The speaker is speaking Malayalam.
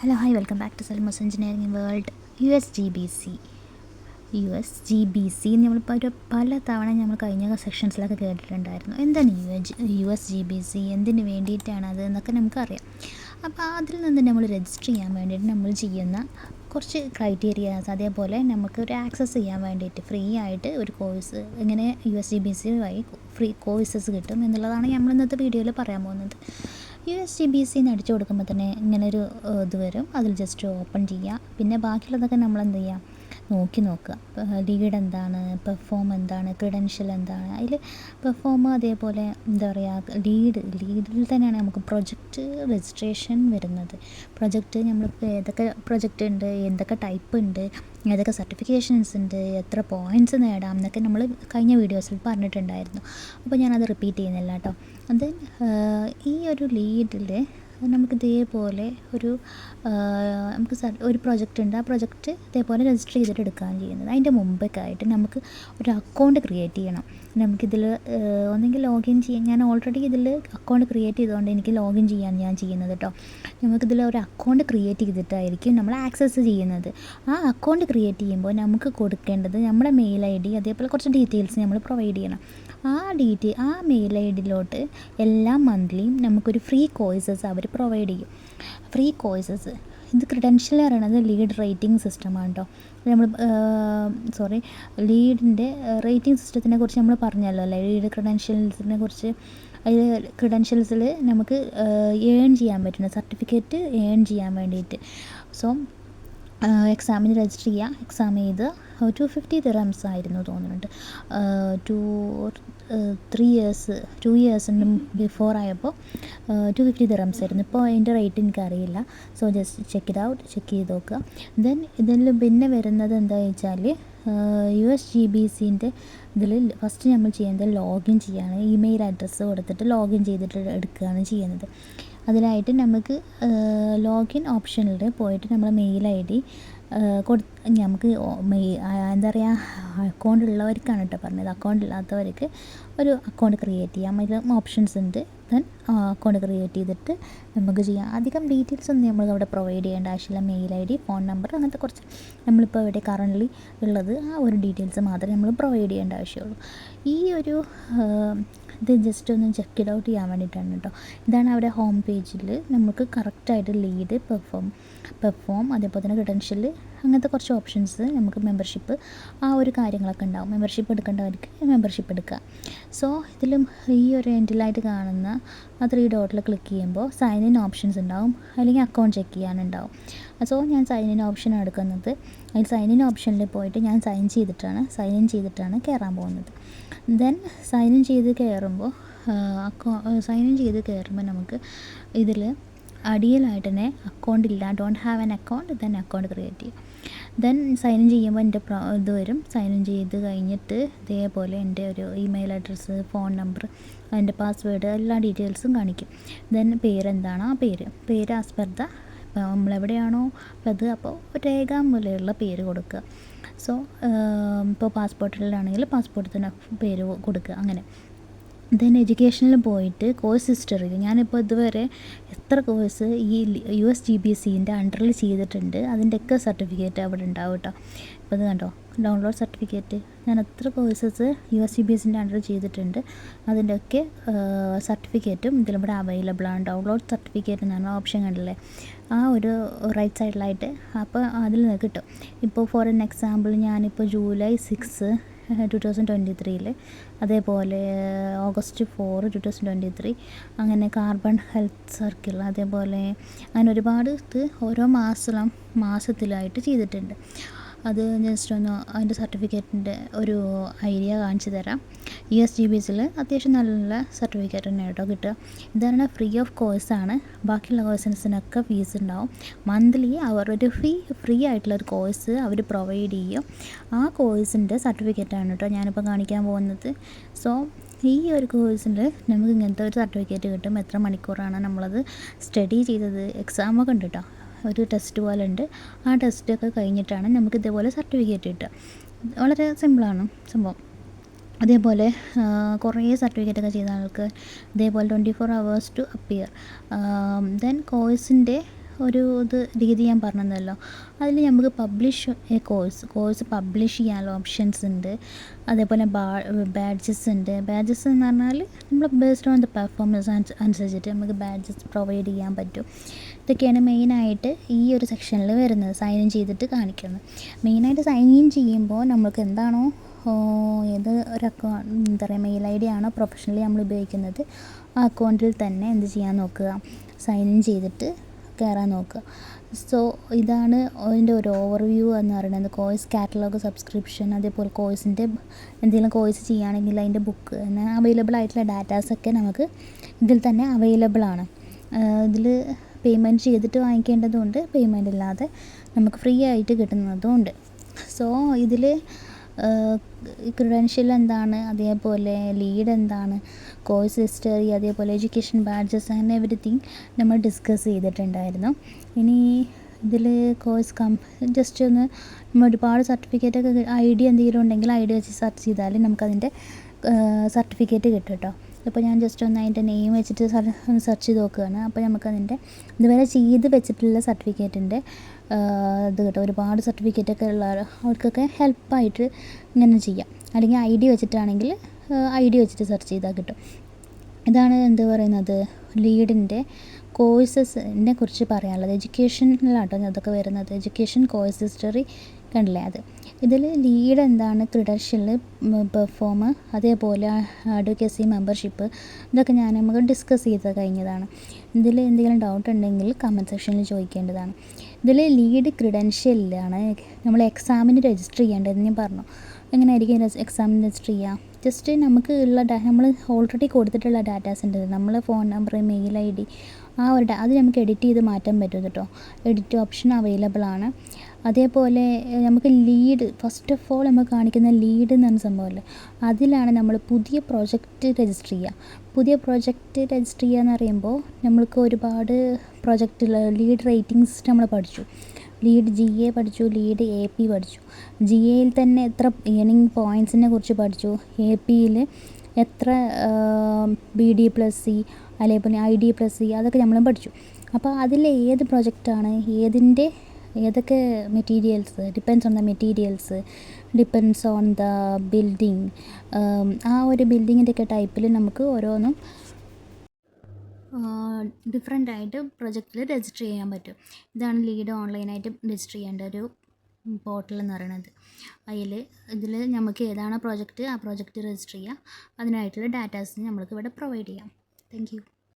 Hello hi welcome back to സൽമോസ് എഞ്ചിനീയറിംഗ് വേൾഡ് USGBC നമ്മളിപ്പോൾ പല തവണ നമ്മൾ കഴിഞ്ഞ സെക്ഷൻസിലൊക്കെ കേട്ടിട്ടുണ്ടായിരുന്നു. എന്താണ് USGBC, എന്തിന് വേണ്ടിയിട്ടാണ് അത് എന്നൊക്കെ നമുക്കറിയാം. അപ്പോൾ അതിൽ നിന്ന് നമ്മൾ രജിസ്റ്റർ ചെയ്യാൻ വേണ്ടിയിട്ട് നമ്മൾ ചെയ്യുന്ന കുറച്ച് ക്രൈറ്റീരിയാസ്, അതേപോലെ നമുക്ക് ഒരു ആക്സസ് ചെയ്യാൻ വേണ്ടിയിട്ട് ഫ്രീ ആയിട്ട് ഒരു കോഴ്സ് എങ്ങനെ USGBC വഴി ഫ്രീ കോഴ്സസ് കിട്ടും എന്നുള്ളതാണ് നമ്മൾ ഇന്നത്തെ വീഡിയോയിൽ പറയാൻ പോകുന്നത്. USGBC എന്ന് അടിച്ചു കൊടുക്കുമ്പോൾ തന്നെ ഇങ്ങനൊരു ഇത് വരും. അതിൽ ജസ്റ്റ് ഓപ്പൺ ചെയ്യുക. പിന്നെ ബാക്കിയുള്ളതൊക്കെ നമ്മൾ എന്ത് ചെയ്യുക, നോക്കുക. ലീഡ് എന്താണ്, പെർഫോം എന്താണ്, ക്രെഡൻഷ്യൽ എന്താണ്. അതിൽ പെർഫോം അതേപോലെ എന്താ പറയുക, ലീഡിൽ തന്നെയാണ് നമുക്ക് പ്രൊജക്റ്റ് രജിസ്ട്രേഷൻ വരുന്നത്. പ്രൊജക്റ്റ് നമ്മളിപ്പോൾ ഏതൊക്കെ പ്രൊജക്റ്റ് ഉണ്ട്, എന്തൊക്കെ ടൈപ്പ് ഉണ്ട്, ഏതൊക്കെ സർട്ടിഫിക്കേഷൻസ് ഉണ്ട്, എത്ര പോയിൻറ്റ്സ് നേടാം എന്നൊക്കെ നമ്മൾ കഴിഞ്ഞ വീഡിയോസിൽ പറഞ്ഞിട്ടുണ്ടായിരുന്നു. അപ്പോൾ ഞാനത് റിപ്പീറ്റ് ചെയ്യുന്നില്ല കേട്ടോ. അത് ഈ ഒരു ലീഡിൽ നമുക്ക് ഇതേപോലെ നമുക്ക് ഒരു പ്രൊജക്റ്റ് ഉണ്ട്. ആ പ്രൊജക്റ്റ് ഇതേപോലെ രജിസ്റ്റർ ചെയ്തിട്ട് എടുക്കുകയാണ് ചെയ്യുന്നത്. അതിൻ്റെ മുമ്പൊക്കെ ആയിട്ട് നമുക്ക് ഒരു അക്കൗണ്ട് ക്രിയേറ്റ് ചെയ്യണം. നമുക്കിതിൽ ഒന്നെങ്കിൽ ലോഗിൻ ചെയ്യാൻ, ഞാൻ ഓൾറെഡി ഇതിൽ അക്കൗണ്ട് ക്രിയേറ്റ് ചെയ്തുകൊണ്ട് എനിക്ക് ലോഗിൻ ചെയ്യാൻ ഞാൻ ചെയ്യുന്നത് കേട്ടോ. നമുക്കിതിൽ ഒരു അക്കൗണ്ട് ക്രിയേറ്റ് ചെയ്തിട്ടായിരിക്കും നമ്മൾ ആക്സസ് ചെയ്യുന്നത്. ആ അക്കൗണ്ട് ക്രിയേറ്റ് ചെയ്യുമ്പോൾ നമുക്ക് കൊടുക്കേണ്ടത് നമ്മുടെ മെയിൽ ID, അതേപോലെ കുറച്ച് ഡീറ്റെയിൽസ് നമ്മൾ പ്രൊവൈഡ് ചെയ്യണം. ആ മെയിൽ IDയിലോട്ട് എല്ലാ മന്ത്ലിയും നമുക്കൊരു ഫ്രീ കോഴ്സസ് അവർ പ്രൊവൈഡ് ചെയ്യും. ഫ്രീ കോഴ്സസ് ഇത് ക്രെഡൻഷ്യൽ പറയണത് ലീഡ് റേറ്റിംഗ് സിസ്റ്റമാണ് കേട്ടോ. നമ്മൾ ലീഡിൻ്റെ റേറ്റിംഗ് സിസ്റ്റത്തിനെ കുറിച്ച് നമ്മൾ പറഞ്ഞല്ലോ അല്ലേ, ലീഡ് ക്രെഡൻഷ്യൽസിനെ കുറിച്ച്. അതിൽ ക്രെഡൻഷ്യൽസിൽ നമുക്ക് ഏൺ ചെയ്യാൻ പറ്റുന്ന സർട്ടിഫിക്കറ്റ് ഏൺ ചെയ്യാൻ വേണ്ടിയിട്ട്. സോ എക്സാമിന് രജിസ്റ്റർ ചെയ്യുക. എക്സാം ചെയ്ത് 250 dirhams ആയിരുന്നു തോന്നുന്നുണ്ട്. 2 ഇയേഴ്സിന് ബിഫോർ ആയപ്പോൾ 250 dirhams ആയിരുന്നു. ഇപ്പോൾ അതിൻ്റെ റേറ്റ് എനിക്കറിയില്ല. സോ ജസ്റ്റ് ചെക്ക് ചെയ്ത് നോക്കുക. ദെൻ ഇതിൽ പിന്നെ വരുന്നത് എന്താണെന്ന് വെച്ചാൽ USGBCൻ്റെ ഇതിൽ ഫസ്റ്റ് നമ്മൾ ചെയ്യുന്നത് ലോഗിൻ ചെയ്യാണ്. ഇമെയിൽ അഡ്രസ്സ് കൊടുത്തിട്ട് ലോഗിൻ ചെയ്തിട്ട് എടുക്കുകയാണ് ചെയ്യുന്നത്. അതിലായിട്ട് നമുക്ക് ലോഗിൻ ഓപ്ഷനിൽ പോയിട്ട് നമ്മൾ മെയിൽ ID നമുക്ക് എന്താ പറയുക, അക്കൗണ്ട് ഉള്ളവർക്കാണ് കേട്ടോ പറഞ്ഞത്. അക്കൗണ്ട് ഇല്ലാത്തവർക്ക് ഒരു അക്കൗണ്ട് ക്രിയേറ്റ് ചെയ്യാം. അതിൽ ഓപ്ഷൻസ് ഉണ്ട്. ദെൻ അക്കൗണ്ട് ക്രിയേറ്റ് ചെയ്തിട്ട് നമുക്ക് ചെയ്യാം. അധികം ഡീറ്റെയിൽസ് ഒന്നും നമ്മൾ അവിടെ പ്രൊവൈഡ് ചെയ്യേണ്ട ആവശ്യമില്ല. മെയിൽ ID, ഫോൺ നമ്പർ, അങ്ങനത്തെ കുറച്ച് നമ്മളിപ്പോൾ ഇവിടെ കറൻ്റ്ലി ഉള്ളത് ആ ഒരു ഡീറ്റെയിൽസ് മാത്രമേ നമ്മൾ പ്രൊവൈഡ് ചെയ്യേണ്ട ആവശ്യമുള്ളൂ. ഈ ഒരു ഇത് ജസ്റ്റ് ഒന്ന് ചെക്ക് ഔട്ട് ചെയ്യാൻ വേണ്ടിയിട്ടാണ് കേട്ടോ. ഇതാണ് അവിടെ ഹോം പേജിൽ നമുക്ക് കറക്റ്റായിട്ട് ലീഡ്, പെർഫോം അതേപോലെ തന്നെ ക്രെഡൻഷ്യൽ, അങ്ങനത്തെ കുറച്ച് ഓപ്ഷൻസ്, നമുക്ക് മെമ്പർഷിപ്പ്, ആ ഒരു കാര്യങ്ങളൊക്കെ ഉണ്ടാവും. മെമ്പർഷിപ്പ് എടുക്കേണ്ടവർക്ക് മെമ്പർഷിപ്പ് എടുക്കുക. സോ ഇതിലും ഈ ഒരു എൻഡിലായിട്ട് കാണുന്ന ആ 3 ഡോട്ടിൽ ക്ലിക്ക് ചെയ്യുമ്പോൾ സൈൻ ഇൻ ഓപ്ഷൻസ് ഉണ്ടാവും, അല്ലെങ്കിൽ അക്കൗണ്ട് ചെക്ക് ചെയ്യാനുണ്ടാവും. സോ ഞാൻ സൈൻ ഇൻ ഓപ്ഷനാണ് എടുക്കുന്നത്. അതിൽ സൈൻ ഇൻ ഓപ്ഷനിൽ പോയിട്ട് ഞാൻ സൈൻ ഇൻ ചെയ്തിട്ടാണ് കയറാൻ പോകുന്നത്. ദെൻ സൈൻ ഇൻ ചെയ്ത് കയറുമ്പോൾ നമുക്ക് ഇതിൽ അടിയിലായിട്ട് തന്നെ അക്കൗണ്ട് ഇല്ല, don't have an account, then account create ചെയ്യും. ദെൻ സൈൻ ഇൻ ചെയ്യുമ്പോൾ എൻ്റെ ഇത് വരും. സൈൻ ഇൻ ചെയ്ത് കഴിഞ്ഞിട്ട് ഇതേപോലെ എൻ്റെ ഒരു ഇമെയിൽ അഡ്രസ്സ്, ഫോൺ നമ്പർ, അതിൻ്റെ പാസ്വേഡ്, എല്ലാ ഡീറ്റെയിൽസും കാണിക്കും. ദെൻ പേരെന്താണോ ആ പേര് ആസ് പെർ ഇപ്പോൾ നമ്മളെവിടെയാണോ ഉള്ളത് അപ്പോൾ രേഖാമൂലമുള്ള പേര് കൊടുക്കുക. സോ ഇപ്പോൾ പാസ്പോർട്ടിലാണെങ്കിൽ പാസ്പോർട്ടിന് പേര് കൊടുക്കുക. അങ്ങനെ ദെൻ എഡ്യൂക്കേഷനിൽ പോയിട്ട് കോഴ്സ് ഹിസ്റ്ററി, ഞാനിപ്പോൾ ഇതുവരെ എത്ര കോഴ്സ് ഈ USGBCൻ്റെ അണ്ടറിൽ ചെയ്തിട്ടുണ്ട് അതിൻ്റെയൊക്കെ സർട്ടിഫിക്കറ്റ് അവിടെ ഉണ്ടാവും കേട്ടോ. ഇപ്പോൾ ഇത് കണ്ടോ, ഡൗൺലോഡ് സർട്ടിഫിക്കറ്റ്, ഞാൻ എത്ര കോഴ്സസ് USGBCൻ്റെ അണ്ടറിൽ ചെയ്തിട്ടുണ്ട് അതിൻ്റെയൊക്കെ സർട്ടിഫിക്കറ്റും ഇതിലിവിടെ അവൈലബിൾ ആണ്. ഡൗൺലോഡ് സർട്ടിഫിക്കറ്റ് എന്ന് പറഞ്ഞ ഓപ്ഷൻ കണ്ടില്ലേ, ആ ഒരു റൈറ്റ് സൈഡിലായിട്ട്. അപ്പോൾ അതിൽ നിന്ന് കിട്ടും. ഇപ്പോൾ ഫോർ എൻ എക്സാമ്പിൾ ഞാനിപ്പോൾ July 6, 2023, അതേപോലെ August 4, 2023, അങ്ങനെ കാർബൺ ഹെൽത്ത് സർക്കിൾ, അതേപോലെ അങ്ങനെ ഒരുപാട് ഇത് ഓരോ മാസത്തിലായിട്ട് ചെയ്തിട്ടുണ്ട്. അത് ജസ്റ്റ് ഒന്ന് അതിൻ്റെ സർട്ടിഫിക്കറ്റിൻ്റെ ഒരു ഐഡിയ കാണിച്ചു തരാം. USGBCയിൽ അത്യാവശ്യം നല്ല സർട്ടിഫിക്കറ്റ് തന്നെ കേട്ടോ കിട്ടുക. ഇതാണ് ഫ്രീ ഓഫ് കോഴ്സാണ്. ബാക്കിയുള്ള കോഴ്സിനൊക്കെ ഫീസ് ഉണ്ടാവും. മന്ത്ലി അവർ ഒരു ഫ്രീ ആയിട്ടുള്ളൊരു കോഴ്സ് അവർ പ്രൊവൈഡ് ചെയ്യും. ആ കോഴ്സിൻ്റെ സർട്ടിഫിക്കറ്റാണ് കേട്ടോ ഞാനിപ്പോൾ കാണിക്കാൻ പോകുന്നത്. സോ ഈ ഒരു കോഴ്സിൽ നമുക്ക് ഇങ്ങനത്തെ ഒരു സർട്ടിഫിക്കറ്റ് കിട്ടും. എത്ര മണിക്കൂറാണ് നമ്മളത് സ്റ്റഡി ചെയ്തത്, എക്സാമൊക്കെ ഉണ്ട് കേട്ടോ. ഒരു ടെസ്റ്റ് പോലെ ഉണ്ട്. ആ ടെസ്റ്റൊക്കെ കഴിഞ്ഞിട്ടാണ് നമുക്ക് ഇതേപോലെ സർട്ടിഫിക്കറ്റ് കിട്ടുക. വളരെ സിമ്പിളാണ് സംഭവം. അതേപോലെ കുറേ സർട്ടിഫിക്കറ്റൊക്കെ ചെയ്ത ആൾക്ക് ഇതേപോലെ 24 hours ടു അപ്പിയർ. ദെൻ കോഴ്സിൻ്റെ ഒരു രീതി ഞാൻ പറഞ്ഞതല്ലോ. അതിൽ നമുക്ക് പബ്ലിഷ് എ കോഴ്സ് പബ്ലിഷ് ചെയ്യാനുള്ള ഓപ്ഷൻസ് ഉണ്ട്. അതേപോലെ ബാഡ്ജസ് ഉണ്ട്. ബാഡ്ജസ് എന്ന് പറഞ്ഞാൽ നമ്മൾ ബേസ്ഡ് ഓൺ ദ പെർഫോമൻസ് അനുസരിച്ചിട്ട് നമുക്ക് ബാഡ്ജസ് പ്രൊവൈഡ് ചെയ്യാൻ പറ്റും. ഇതൊക്കെയാണ് മെയിനായിട്ട് ഈ ഒരു സെക്ഷനിൽ വരുന്നത്, സൈൻ ഇൻ ചെയ്തിട്ട് കാണിക്കുന്നത്. മെയിനായിട്ട് സൈൻ ഇൻ ചെയ്യുമ്പോൾ നമുക്ക് എന്താണോ ഏത് ഒരു എന്താ പറയുക മെയിൽ ഐ ഡി ആണോ പ്രൊഫഷണലി നമ്മൾ ഉപയോഗിക്കുന്നത്, ആ അക്കൗണ്ടിൽ തന്നെ എന്ത് ചെയ്യാൻ നോക്കുക, സൈൻ ഇൻ ചെയ്തിട്ട് കയറാൻ നോക്കുക. സോ ഇതാണ് അതിൻ്റെ ഒരു ഓവർവ്യൂ എന്ന് പറയുന്നത്. കോഴ്സ് കാറ്റലോഗ്, സബ്സ്ക്രിപ്ഷൻ, അതേപോലെ കോഴ്സിൻ്റെ എന്തെങ്കിലും കോഴ്സ് ചെയ്യുകയാണെങ്കിൽ അതിൻ്റെ ബുക്ക് അങ്ങനെ അവൈലബിൾ ആയിട്ടുള്ള ഡാറ്റാസൊക്കെ നമുക്ക് ഇതിൽ തന്നെ അവൈലബിൾ ആണ്. ഇതിൽ പേയ്മെൻറ്റ് ചെയ്തിട്ട് വാങ്ങിക്കേണ്ടതുണ്ട്, പേയ്മെൻറ്റ് ഇല്ലാതെ നമുക്ക് ഫ്രീ ആയിട്ട് കിട്ടുന്നതുമുണ്ട്. സോ ഇതിൽ ക്രെഡൻഷ്യൽ എന്താണ്, അതേപോലെ ലീഡ് എന്താണ്, കോഴ്സ് ഹിസ്റ്ററി, അതേപോലെ എഡ്യൂക്കേഷൻ ബാഡ്ജസ് അങ്ങനെ എവരിത്തിങ് നമ്മൾ ഡിസ്കസ് ചെയ്തിട്ടുണ്ടായിരുന്നു. ഇനി ഇതിൽ കോഴ്സ് ജസ്റ്റ് ഒന്ന് നമ്മൾ ഒരുപാട് സർട്ടിഫിക്കറ്റൊക്കെ ഐഡിയ എന്തെങ്കിലും ഉണ്ടെങ്കിൽ ഐഡിയ വെച്ച് സെർച്ച് ചെയ്താൽ നമുക്കതിൻ്റെ സർട്ടിഫിക്കറ്റ് കിട്ടും കേട്ടോ. അപ്പോൾ ഞാൻ ജസ്റ്റ് ഒന്ന് അതിൻ്റെ നെയിം വെച്ചിട്ട് സെർച്ച് ചെയ്ത് നോക്കുകയാണ്. അപ്പോൾ നമുക്കതിൻ്റെ ഇതുവരെ ചെയ്ത് വെച്ചിട്ടുള്ള സർട്ടിഫിക്കറ്റിൻ്റെ ഇത് കിട്ടും. ഒരുപാട് സർട്ടിഫിക്കറ്റൊക്കെ ഉള്ള അവർക്കൊക്കെ ഹെൽപ്പായിട്ട് ഇങ്ങനെ ചെയ്യാം. അല്ലെങ്കിൽ ഐ ഡി വെച്ചിട്ടാണെങ്കിൽ ഐ ഡി വെച്ചിട്ട് സെർച്ച് ചെയ്താൽ കിട്ടും. ഇതാണ് എന്ത് പറയുന്നത് ലീഡിൻ്റെ കോഴ്സസിനെ കുറിച്ച് പറയാനുള്ളത്. എഡ്യൂക്കേഷനിലാട്ടോ അതൊക്കെ വരുന്നത്. എഡ്യൂക്കേഷൻ കോഴ്സ് ഹിസ്റ്ററി കണ്ടില്ലേ അത്. ഇതിൽ ലീഡ് എന്താണ്, ക്രെഡൻഷ്യൽ, പെർഫോം, അതേപോലെ അഡ്വക്കസി, മെമ്പർഷിപ്പ്, ഇതൊക്കെ നമുക്ക് ഡിസ്കസ് ചെയ്ത് കഴിഞ്ഞതാണ്. ഇതിൽ എന്തെങ്കിലും ഡൗട്ട് ഉണ്ടെങ്കിൽ കമൻറ്റ് സെക്ഷനിൽ ചോദിക്കേണ്ടതാണ്. ഇതിൽ ലീഡ് ക്രെഡൻഷ്യലാണ് നമ്മൾ എക്സാമിന് രജിസ്റ്റർ ചെയ്യേണ്ടതെന്ന് ഞാൻ പറഞ്ഞു. എങ്ങനെയായിരിക്കും എക്സാമിന് രജിസ്റ്റർ ചെയ്യുക? ജസ്റ്റ് നമുക്ക് ഉള്ള നമ്മൾ ഓൾറെഡി കൊടുത്തിട്ടുള്ള ഡാറ്റാസ് ഉണ്ട്, നമ്മളെ phone number, mail ID, ആ ഒരു അത് നമുക്ക് എഡിറ്റ് ചെയ്ത് മാറ്റാൻ പറ്റും കേട്ടോ. എഡിറ്റ് ഓപ്ഷൻ അവൈലബിൾ ആണ്. അതേപോലെ നമുക്ക് ലീഡ്, ഫസ്റ്റ് ഓഫ് ഓൾ നമുക്ക് കാണിക്കുന്ന ലീഡ് എന്ന് പറഞ്ഞ സംഭവമല്ലേ, അതിലാണ് നമ്മൾ പുതിയ പ്രോജക്റ്റ് രജിസ്റ്റർ ചെയ്യുക. പുതിയ പ്രോജക്റ്റ് രജിസ്റ്റർ ചെയ്യുക എന്ന് പറയുമ്പോൾ നമ്മൾക്ക് ഒരുപാട് പ്രോജക്റ്റ് ലീഡ് റേറ്റിംഗ് സിസ്റ്റം നമ്മൾ പഠിച്ചു. ലീഡ് GA പഠിച്ചു, ലീഡ് AP പഠിച്ചു. GAയിൽ തന്നെ എത്ര ഏണിംഗ് പോയിൻറ്റ്സിനെ കുറിച്ച് പഠിച്ചു, APയിൽ എത്ര BD+C അതേപോലെ ID+C അതൊക്കെ നമ്മളും പഠിച്ചു. അപ്പോൾ അതിൽ ഏത് പ്രൊജക്റ്റാണ്, ഏതൊക്കെ materials, depends on the materials, depends on the building, ആ ഒരു ബിൽഡിങ്ങിൻ്റെയൊക്കെ ടൈപ്പിൽ നമുക്ക് ഓരോന്നും ഡിഫറെൻ്റ് ആയിട്ട് പ്രൊജക്റ്റിൽ രജിസ്റ്റർ ചെയ്യാൻ പറ്റും. ഇതാണ് ലീഡ് ഓൺലൈനായിട്ട് രജിസ്റ്റർ ചെയ്യേണ്ട ഒരു പോർട്ടൽ എന്ന് പറയുന്നത്. ഇതിൽ നമുക്ക് ഏതാണോ പ്രോജക്റ്റ്, ആ പ്രോജക്റ്റ് രജിസ്റ്റർ ചെയ്യാം. അതിനായിട്ടുള്ള ഡാറ്റാസ് നമ്മൾക്ക് ഇവിടെ പ്രൊവൈഡ് ചെയ്യാം. Thank you.